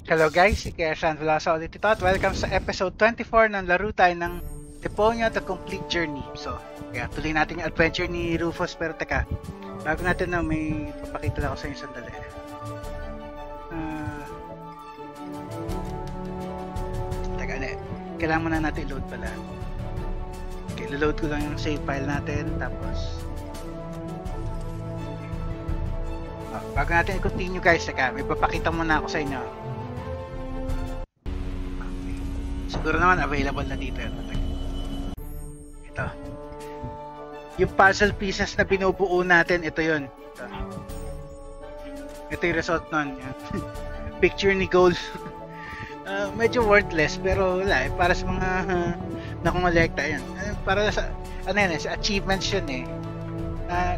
Hello guys, si Keshan Veloso ulit ito at welcome sa episode 24 ng laro tayo ng Deponia The Complete Journey. So, kaya tuloy natin yung adventure ni Rufus, pero teka, bago natin na may papakita lang ako sa inyo sandali. Teka, kailangan muna natin i-load pala. Okay, load ko lang yung save file natin, tapos bago natin i-continue guys, teka, may papakita muna ako sa inyo. Siguro naman available na dito. Ito. Yung puzzle pieces na binubuo natin, ito yun. Ito yung result nun. Picture ni Gold. Medyo worthless, pero wala eh. Para sa mga nakumolekta yun. Para sa, ano yan eh, sa achievements yun eh.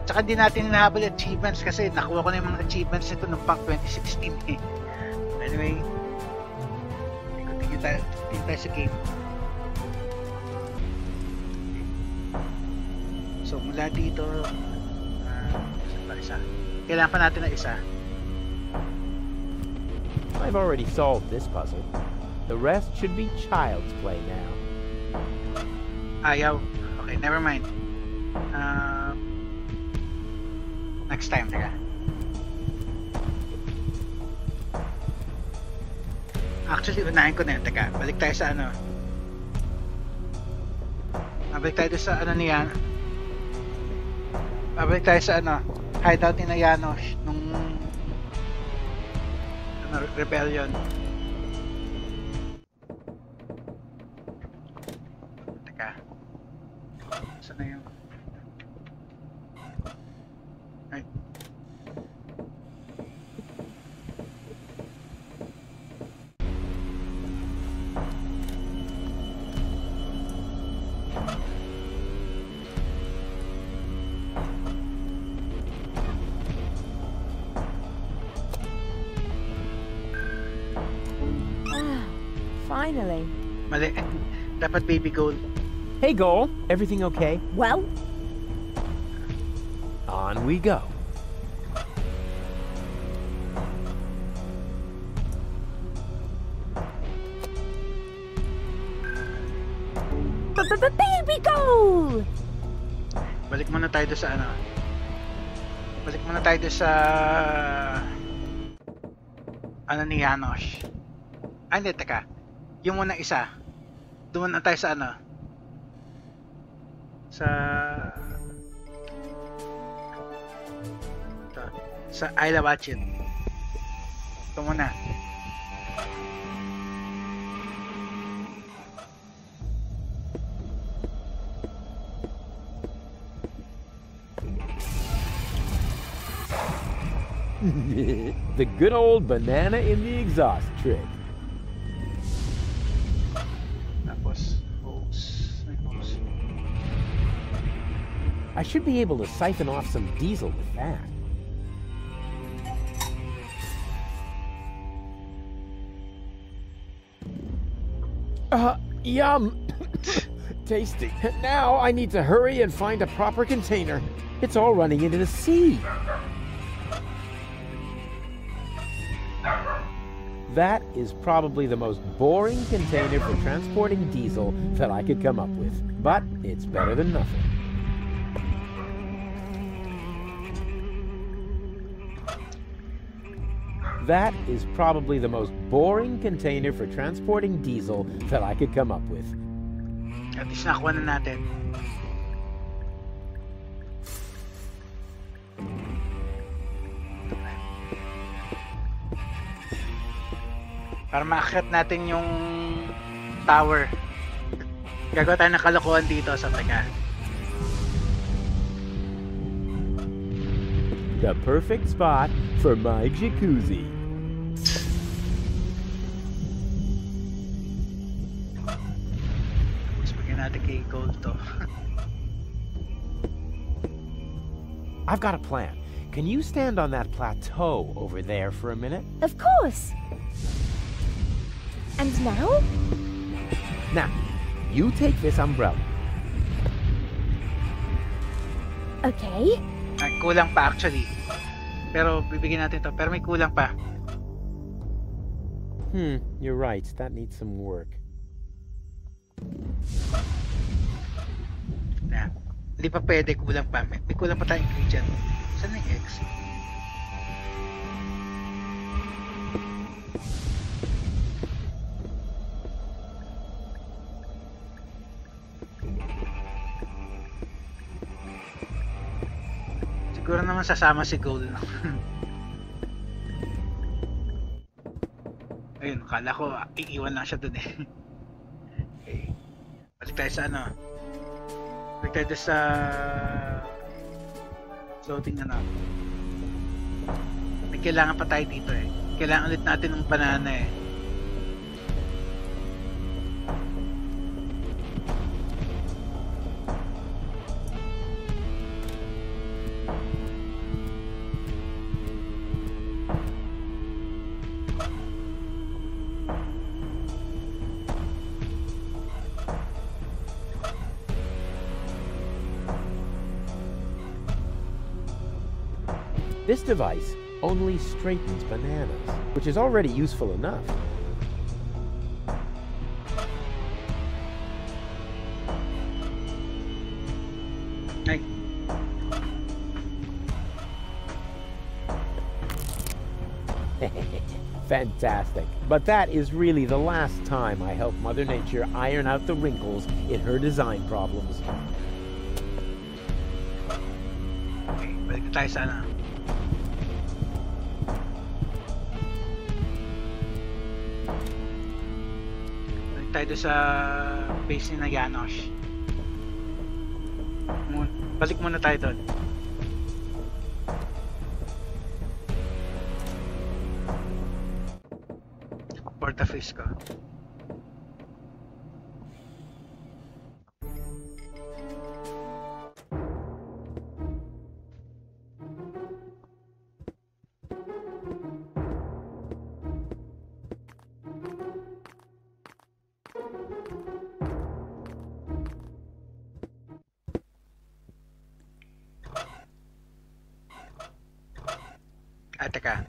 Tsaka di natin hinahabol achievements kasi nakuha ko na yung mga achievements nito noong pang 2016 eh. Anyway, continue tayo sa game. So mula dito, isa. Kailangan pa natin na isa. I've already solved this puzzle. The rest should be child's play now. Ayaw. Okay, never mind. Next time, teka. Actually, unahin ko na yun. Teka, balik tayo sa ano. Balik tayo sa ano niya. Balik tayo sa ano. Hideout ni Janos nung ano, rebellion. Teka. Saan na yun? Ay. Finally. Mali. Dapat baby goal. Hey, Goal. Everything okay? Well, On we go. baby goal! Balik muna tayo doon sa ano. Balik muna tayo doon sa ano ni Janos. Ay, hindi, teka. Yung muna isa. Doon na tayo sa ano. Sa Aliw Watchin. Ito muna. The good old banana in the exhaust trick. Tapos, hose. I should be able to siphon off some diesel with that. Yum! Tasty. Now I need to hurry and find a proper container. It's all running into the sea. That is probably the most boring container for transporting diesel that I could come up with. But it's better than nothing. That is probably the most boring container for transporting diesel that I could come up with. At least nakuha na natin. Para maakyat natin yung tower. Gagawa tayo ng kalokohan dito sa teka. The perfect spot for my jacuzzi. Mas bigyan natin kay Gold to. I've got a plan. Can you stand on that plateau over there for a minute? Of course. And now? Now, you take this umbrella. Okay. Ay, kulang pa actually. Pero bibigyan natin to. Pero may kulang pa. You're right. That needs some work. Na, hindi pa pwede, kulang pa. May kulang pa tayong ingredient. Saan na yung X? Siguro naman sasama si Gold, no? Ayun, kala ko iiwan lang siya dun eh. Okay. Balik tayo sa ano. Balik tayo sa floating ano. May kailangan pa tayo dito eh. Kailangan ulit natin ng banana eh. This device only straightens bananas, which is already useful enough. Ay. Fantastic. But that is really the last time I help Mother Nature iron out the wrinkles in her design problems. Okay, balik tayo sa ano. Tayo sa base ni Janosch. Balik muna tayo doon. Portafish ko. Teka.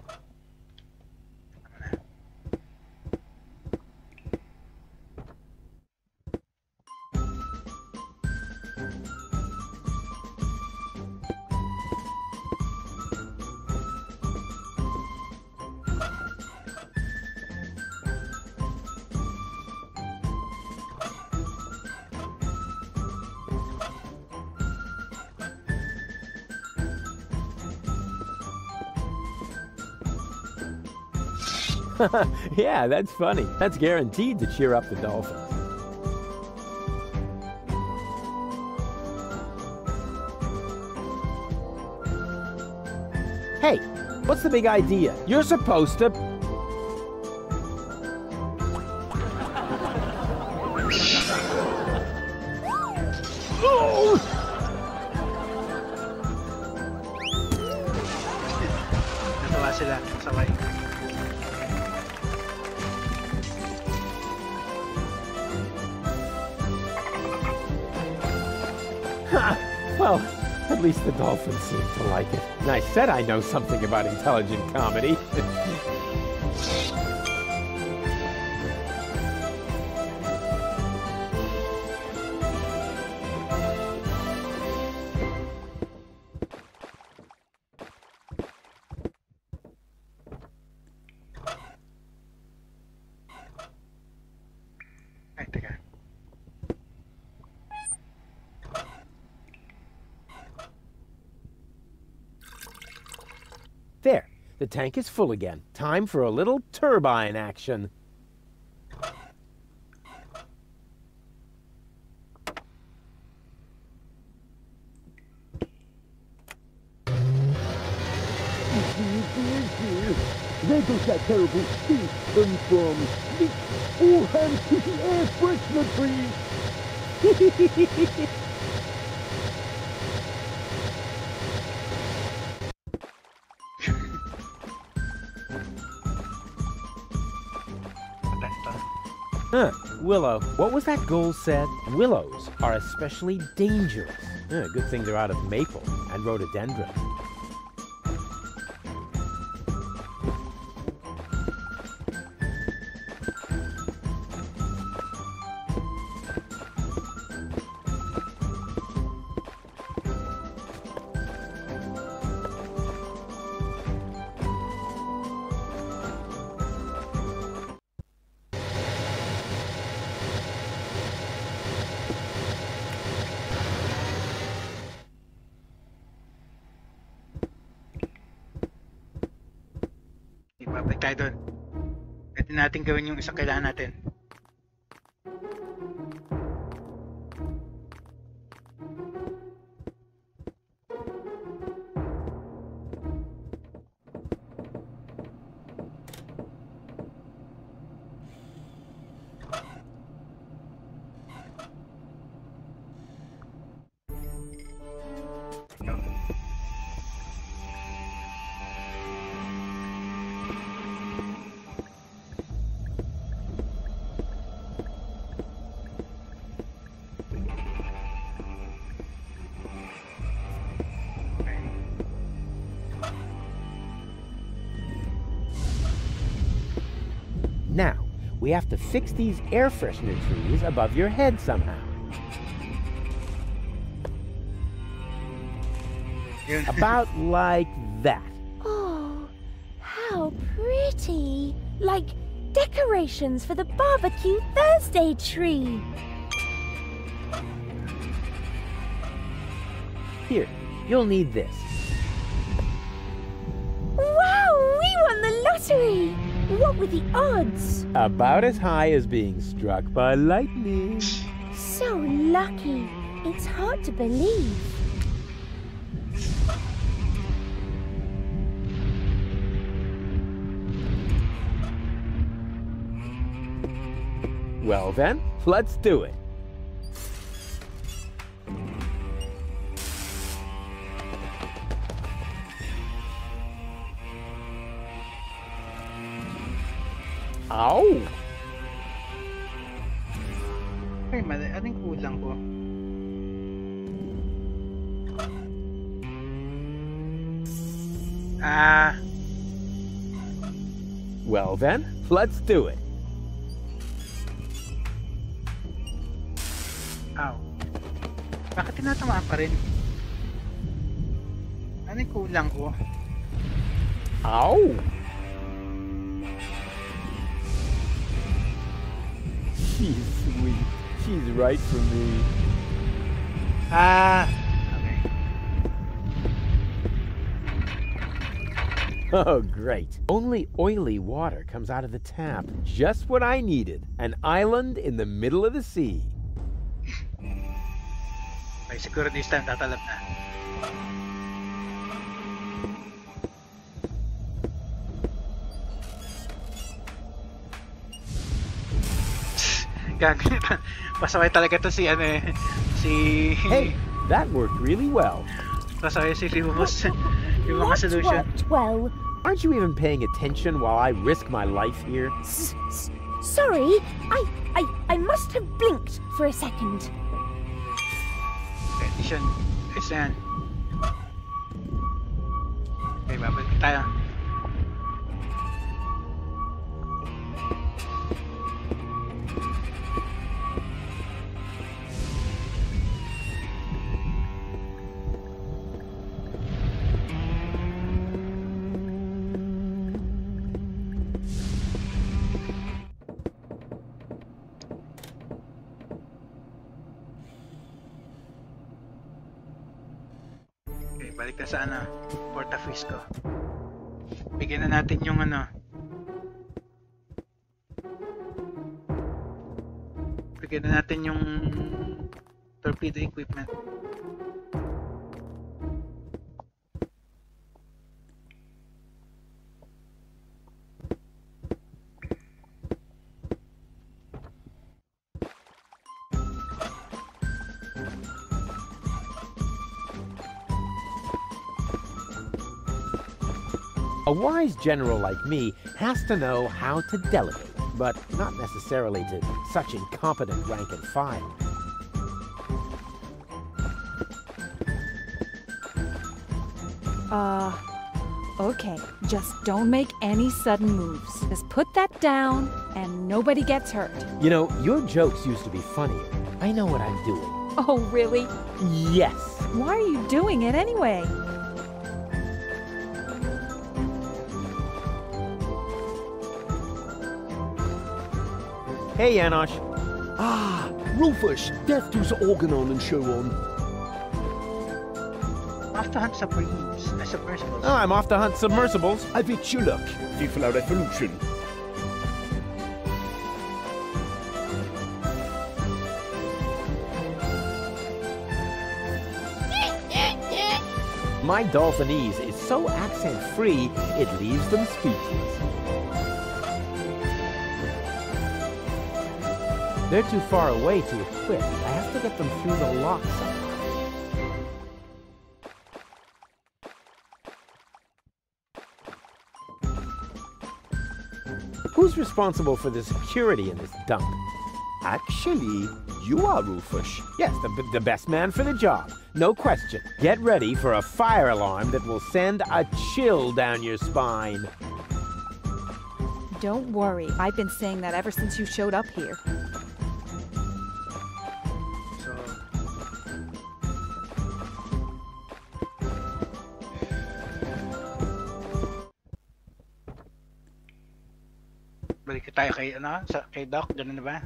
Yeah, that's funny. That's guaranteed to cheer up the dolphins. Hey, what's the big idea? You're supposed to... Oh! Natawa sila, sabay. Well, at least the dolphins seem to like it. And I said I know something about intelligent comedy. There, the tank is full again. Time for a little turbine action. There goes that terrible stink coming from the all hands to the air freshener tree. Willow. What was that goal said? Willows are especially dangerous. Good thing they're out of maple and rhododendron. babalik tayo doon. Pwede natin gawin yung isang kailangan natin. Now, we have to fix these air freshener trees above your head somehow. About like that. Oh, how pretty. Like decorations for the barbecue Thursday tree. Here, you'll need this. Wow, we won the lottery! What were the odds? About as high as being struck by lightning. So lucky. It's hard to believe. Well then, let's do it. Ow! Ay, mali. Anong kulang ko? Well then, let's do it. Ow. Bakit tinatamaan pa rin? Anong kulang ko? Ow! She's sweet. She's right for me. Okay. Oh, great. Only oily water comes out of the tap. Just what I needed. An island in the middle of the sea. Okay, siguro this time tatalab na. Gago. Pasaway talaga to si ano eh. Si... Hey, that worked really well. Pasaway si Rimos. Yung mga solution. Worked well. Aren't you even paying attention while I risk my life here? Sorry, I must have blinked for a second. Okay, mission. Ayos na yan. Okay, babalik tayo. Balik na sa ano, Porta Frisco. Bigyan na natin yung ano. Bigyan na natin yung torpedo equipment. A wise general like me has to know how to delegate, but not necessarily to such incompetent rank and file. Okay. Just don't make any sudden moves. Just put that down and nobody gets hurt. You know, your jokes used to be funnier. I know what I'm doing. Oh, really? Yes. Why are you doing it anyway? Hey, Janosch. Ah, Rufus, death do's organon and show on. off to hunt submersibles. Oh, I'm off to hunt submersibles. I wish you luck. Vive la revolution. My Dolphinese is so accent-free, it leaves them speechless. They're too far away to equip. I have to get them through the lock somehow. Who's responsible for the security in this dump? Actually, you are, Rufus. Yes, the best man for the job. No question. Get ready for a fire alarm that will send a chill down your spine. Don't worry. I've been saying that ever since you showed up here. So, balik tayo kay, kay Doc, ganun na ba?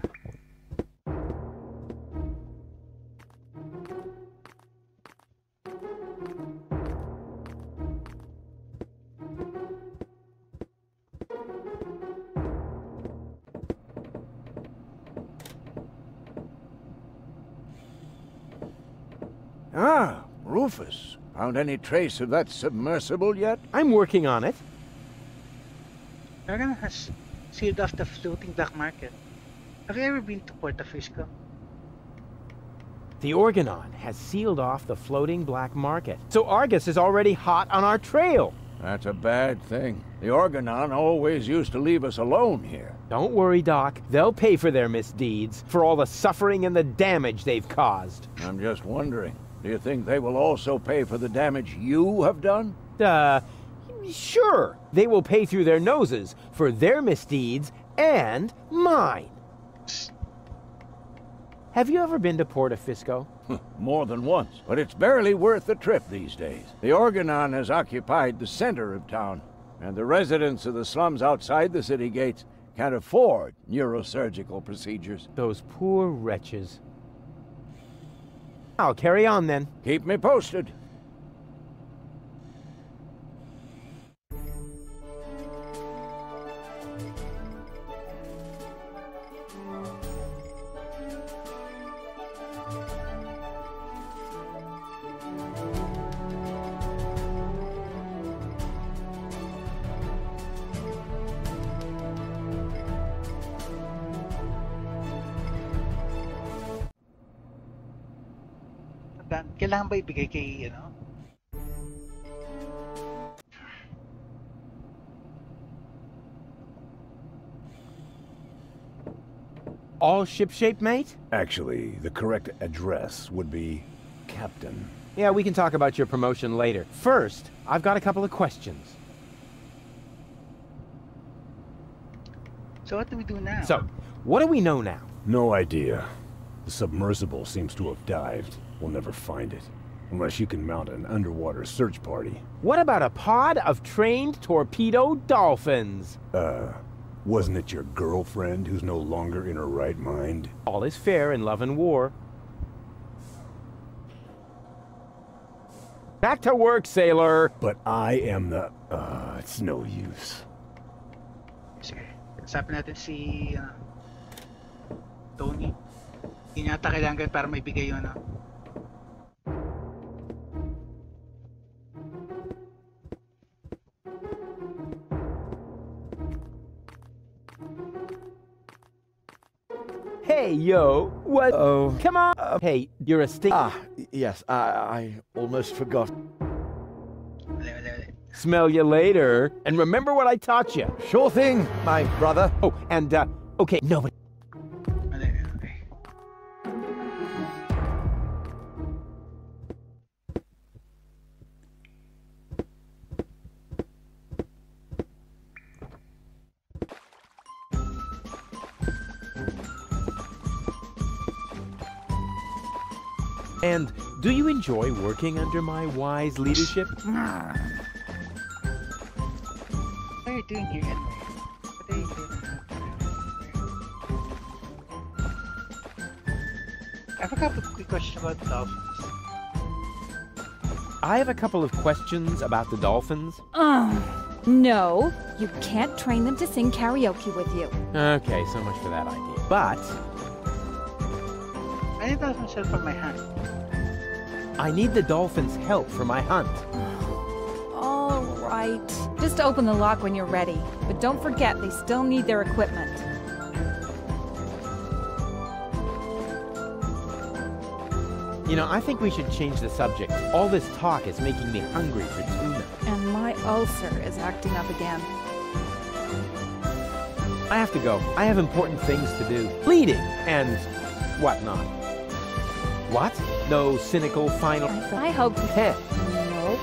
Ah, Rufus. Found any trace of that submersible yet? I'm working on it. Dragon has sealed off the floating black market. Have you ever been to Puerto Fisco? The Organon has sealed off the floating black market. So Argus is already hot on our trail. That's a bad thing. The Organon always used to leave us alone here. Don't worry, Doc. They'll pay for their misdeeds, for all the suffering and the damage they've caused. I'm just wondering, do you think they will also pay for the damage you have done? Sure. They will pay through their noses for their misdeeds and mine. Have you ever been to Puerto Fisco? More than once, but it's barely worth the trip these days. The Organon has occupied the center of town, and the residents of the slums outside the city gates can't afford neurosurgical procedures. Those poor wretches. I'll carry on then. Keep me posted. Kailangan ba ibigay kay, All shipshape, mate? Actually, the correct address would be Captain. Yeah, we can talk about your promotion later. First, I've got a couple of questions. So what do we do now? So, what do we know now? No idea. The submersible seems to have dived. We'll never find it. Unless you can mount an underwater search party. What about a pod of trained torpedo dolphins? Wasn't it your girlfriend who's no longer in her right mind? All is fair in love and war. Back to work, sailor! But I am the... it's no use. Sige, kasapin natin si Tony. Hindi niya ata kailangan para maibigay yun, Hey, yo, what? Oh. Come on! Hey, you're a stink. Yes, I almost forgot. Wala. Smell you later. And remember what I taught you. Sure thing, my brother. Oh, and, okay, no, but... Wala, okay. And do you enjoy working under my wise leadership? What are you doing here anyway? What are you doing? I have a couple of quick questions about dolphins. I have a couple of questions about the dolphins. No, you can't train them to sing karaoke with you. Okay, so much for that idea. But I need to myself for my hand. I need the dolphins' help for my hunt. All right. Just open the lock when you're ready. But don't forget, they still need their equipment. You know, I think we should change the subject. All this talk is making me hungry for tuna. And my ulcer is acting up again. I have to go. I have important things to do. Bleeding and whatnot. What? No cynical final... I hope you... Heh. Nope.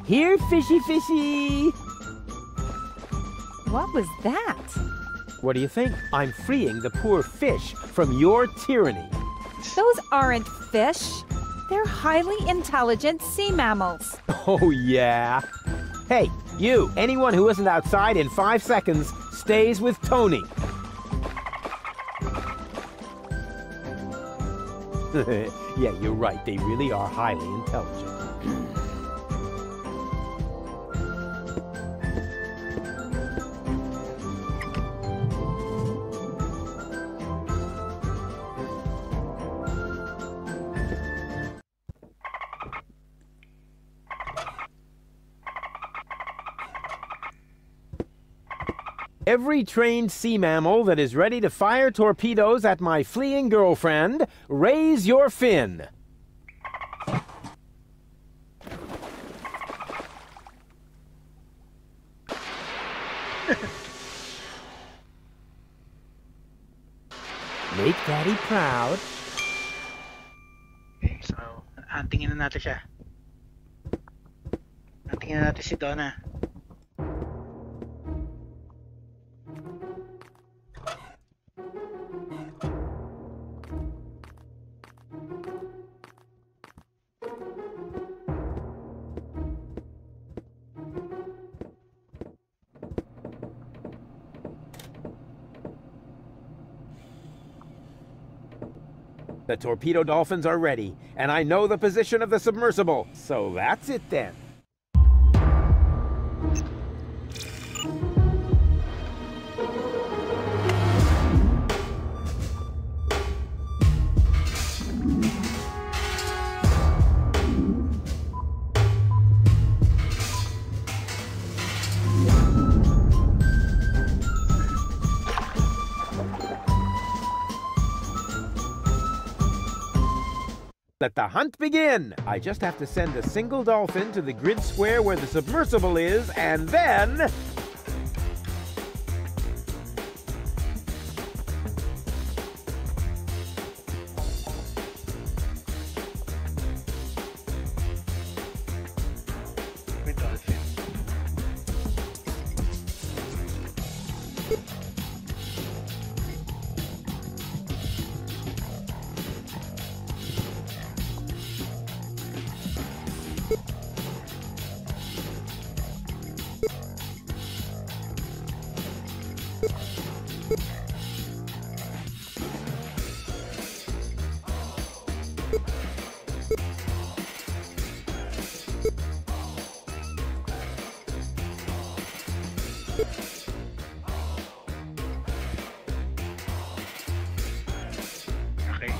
Here, fishy fishy! What was that? What do you think? I'm freeing the poor fish from your tyranny. Those aren't fish. They're highly intelligent sea mammals. Oh, yeah. Hey, you, anyone who isn't outside in 5 seconds stays with Tony. Yeah, you're right. They really are highly intelligent. Every trained sea mammal that is ready to fire torpedoes at my fleeing girlfriend, raise your fin. Make Daddy proud. Okay, so, antingin na natin siya. Antingin na natin si Donna. The torpedo dolphins are ready, and I know the position of the submersible. So that's it then. Let the hunt begin! I just have to send a single dolphin to the grid square where the submersible is, and then... With dolphin. Okay.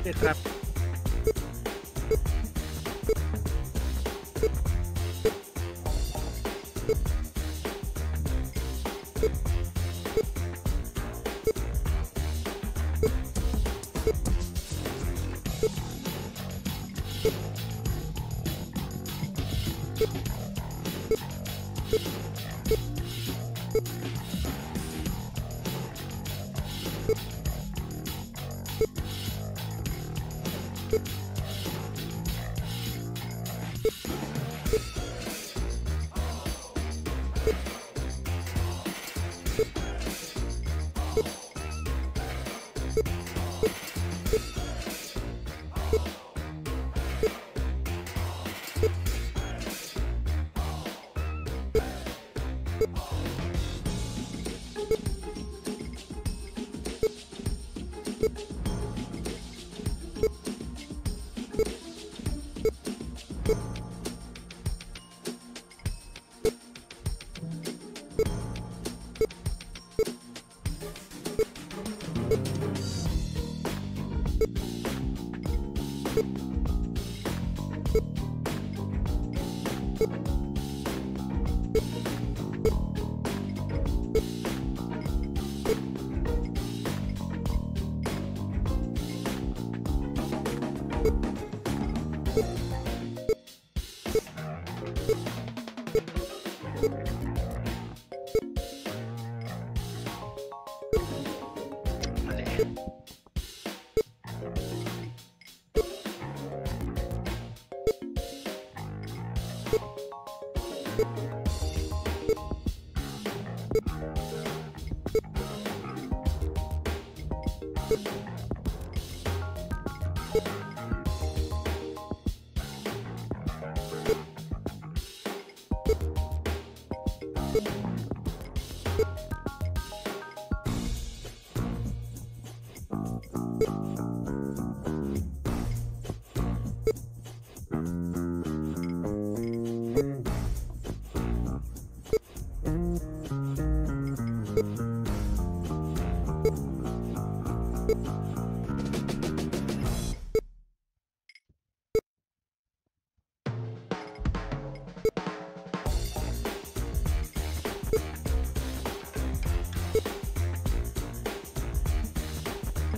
Okay, trap.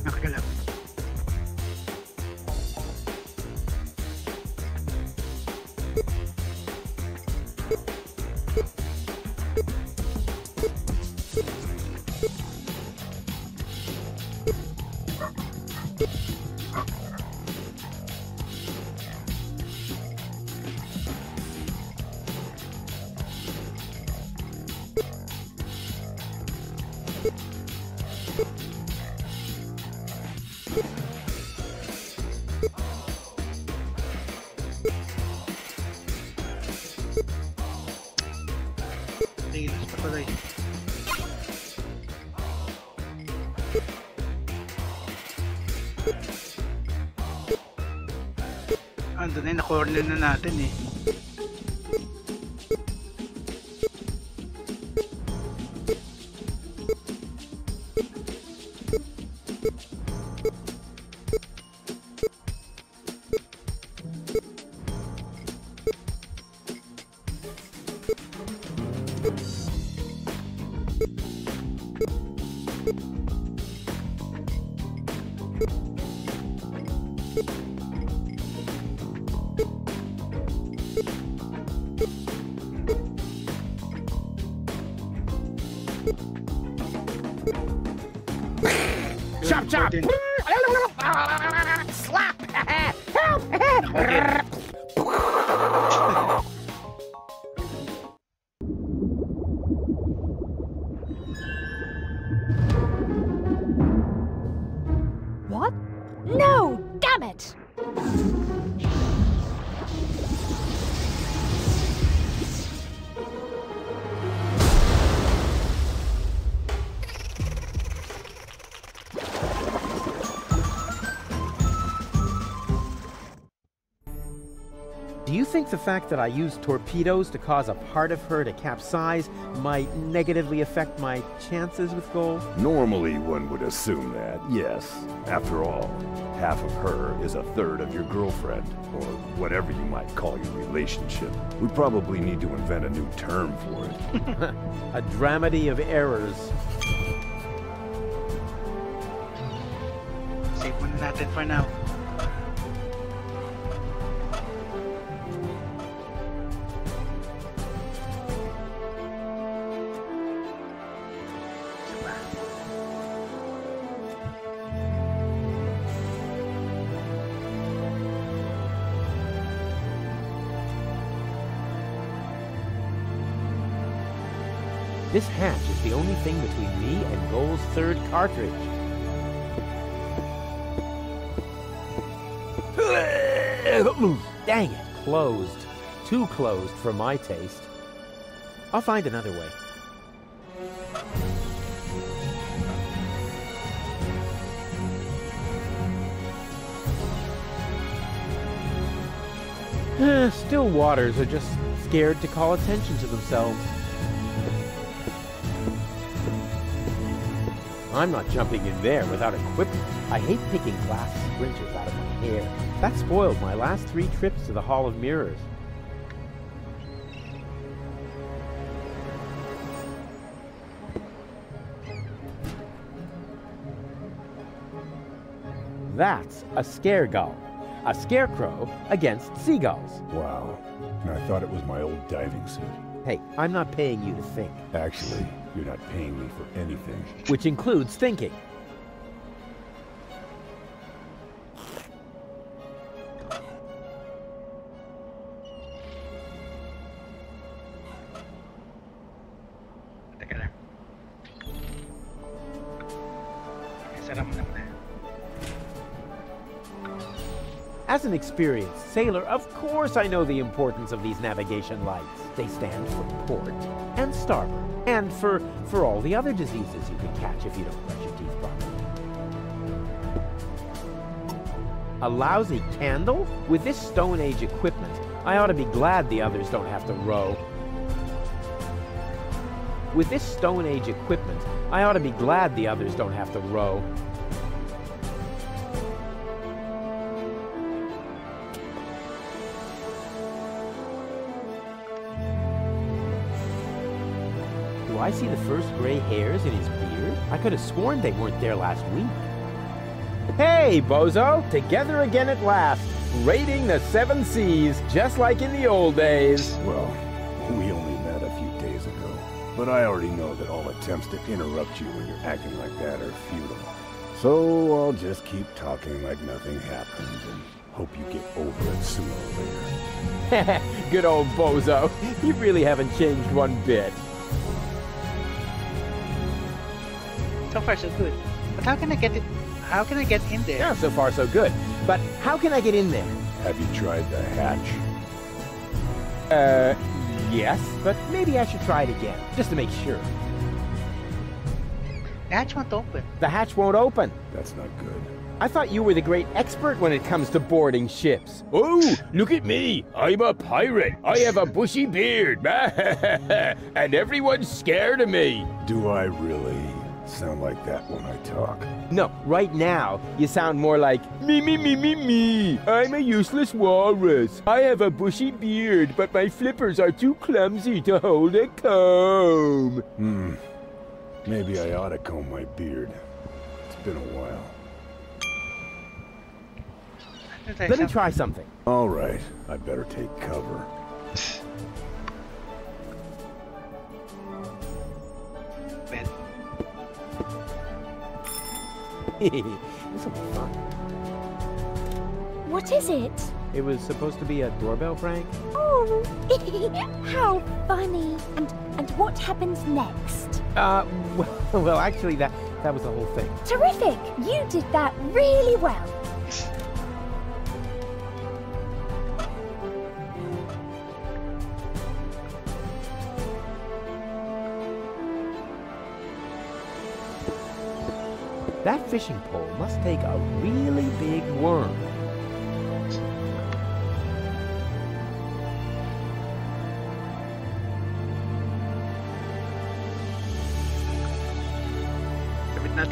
Nakagalaw. Tilas pa tuloy. Andun na, na-corner na natin eh. Chop, chop! Slap! Help! What? No! Damn it! Do Do you think the fact that I used torpedoes to cause a part of her to capsize might negatively affect my chances with gold? Normally, one would assume that, yes. After all, half of her is a third of your girlfriend, or whatever you might call your relationship. We probably need to invent a new term for it. A dramedy of errors. Save muna natin for now. This hatch is the only thing between me and Goal's third cartridge. Dang it, closed. Too closed for my taste. I'll find another way. Still waters are just scared to call attention to themselves. I'm not jumping in there without equipment. I hate picking glass splinters out of my hair. That spoiled my last 3 trips to the Hall of Mirrors. That's a scare gull. A scarecrow against seagulls. Wow. And I thought it was my old diving suit. Hey, I'm not paying you to think. Actually, you're not paying me for anything. Which includes thinking. Teka lang. Sarap mo naman. As an experienced sailor, of course I know the importance of these navigation lights. They stand for port and starboard, and for all the other diseases you can catch if you don't brush your teeth properly. A lousy candle? With this Stone Age equipment, I ought to be glad the others don't have to row. With this Stone Age equipment, I ought to be glad the others don't have to row. Do I see the first gray hairs in his beard? I could have sworn they weren't there last week. Hey, bozo! Together again at last, raiding the 7 seas, just like in the old days. Well, we only met a few days ago, but I already know that all attempts to interrupt you when you're acting like that are futile. So I'll just keep talking like nothing happened and hope you get over it sooner or later. Good old bozo. You really haven't changed one bit. So far, so good. But how can I get it? How can I get in there? Yeah, so far so good. But how can I get in there? Have you tried the hatch? Yes, but maybe I should try it again, just to make sure. The hatch won't open. The hatch won't open. That's not good. I thought you were the great expert when it comes to boarding ships. Oh, look at me. I'm a pirate. I have a bushy beard. And everyone's scared of me. Do I really sound like that when I talk? No, right now, you sound more like, Me. I'm a useless walrus. I have a bushy beard, but my flippers are too clumsy to hold a comb. Maybe I ought to comb my beard. It's been a while. let me try something. All right, I better take cover. Well, This will be fun. What is it? It was supposed to be a doorbell prank? Oh, how funny. And what happens next? Well, actually, that was the whole thing. Terrific! You did that really well. That fishing pole must take a really big worm.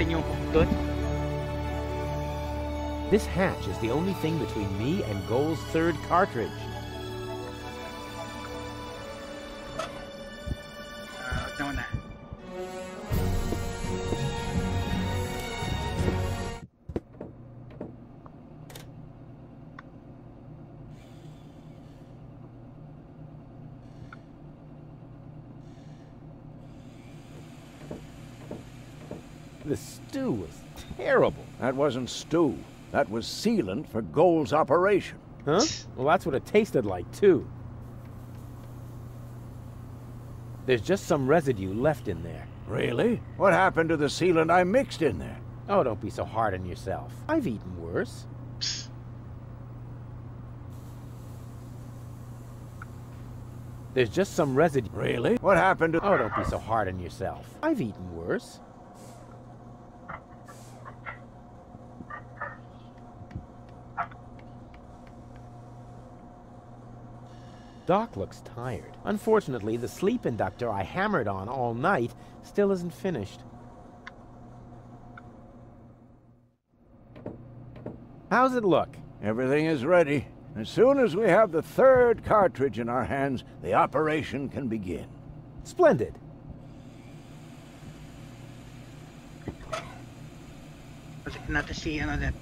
natin yung hook doon. This hatch is the only thing between me and Goal's third cartridge. Wag na muna. The stew was terrible. That wasn't stew. That was sealant for Goal's operation. Huh? Well, that's what it tasted like, too. There's just some residue left in there. Really? What happened to the sealant I mixed in there? Oh, don't be so hard on yourself. I've eaten worse. There's just some residue. Really? What happened to... Oh, don't be so hard on yourself. I've eaten worse. Doc looks tired. Unfortunately, the sleep inductor I hammered on all night still isn't finished. How's it look? Everything is ready. As soon as we have the third cartridge in our hands, the operation can begin. Splendid. Balik natin si ano din.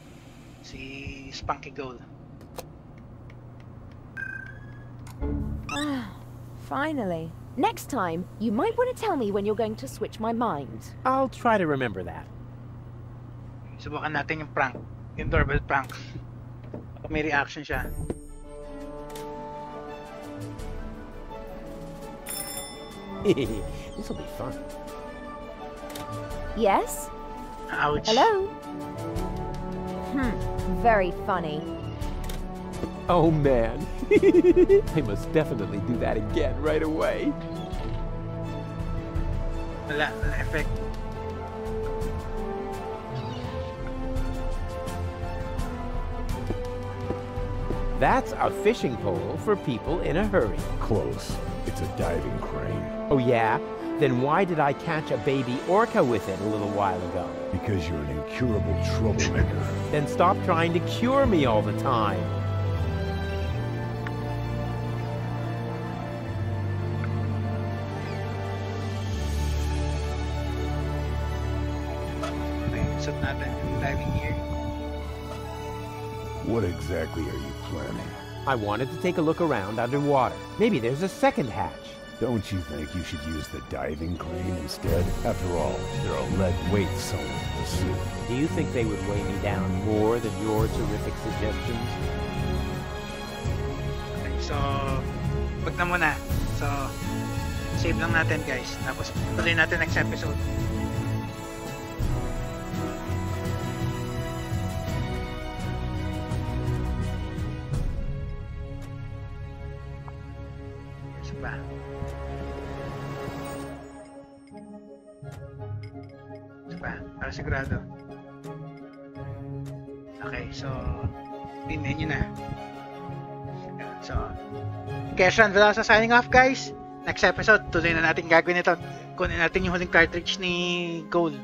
Si Spunky Gold. Finally. Next time, you might want to tell me when you're going to switch my mind. I'll try to remember that. Subukan natin yung prank. Yung doorbell prank. Baka may reaction siya. This'll be fun. Yes? Ouch. Hello? Very funny. Oh, man. I must definitely do that again right away. Wala effect. That's a fishing pole for people in a hurry. Close. It's a diving crane. Oh, yeah? Then why did I catch a baby orca with it a little while ago? Because you're an incurable troublemaker. Then stop trying to cure me all the time. Set natin yung diving gear. What exactly are you planning? I wanted to take a look around underwater. Maybe there's a second hatch. Don't you think you should use the diving crane instead? After all, there are lead weights sewn into the suit. Do you think they would weigh me down more than your terrific suggestions? Okay, so wag na muna. So save lang natin guys. Tapos tuloy natin next episode. Para sigurado. Okay, so pinhin nyo na. So Keshan Velosa signing off guys. Next episode, tuloy na natin gagawin ito. Kunin natin yung huling cartridge ni Gold.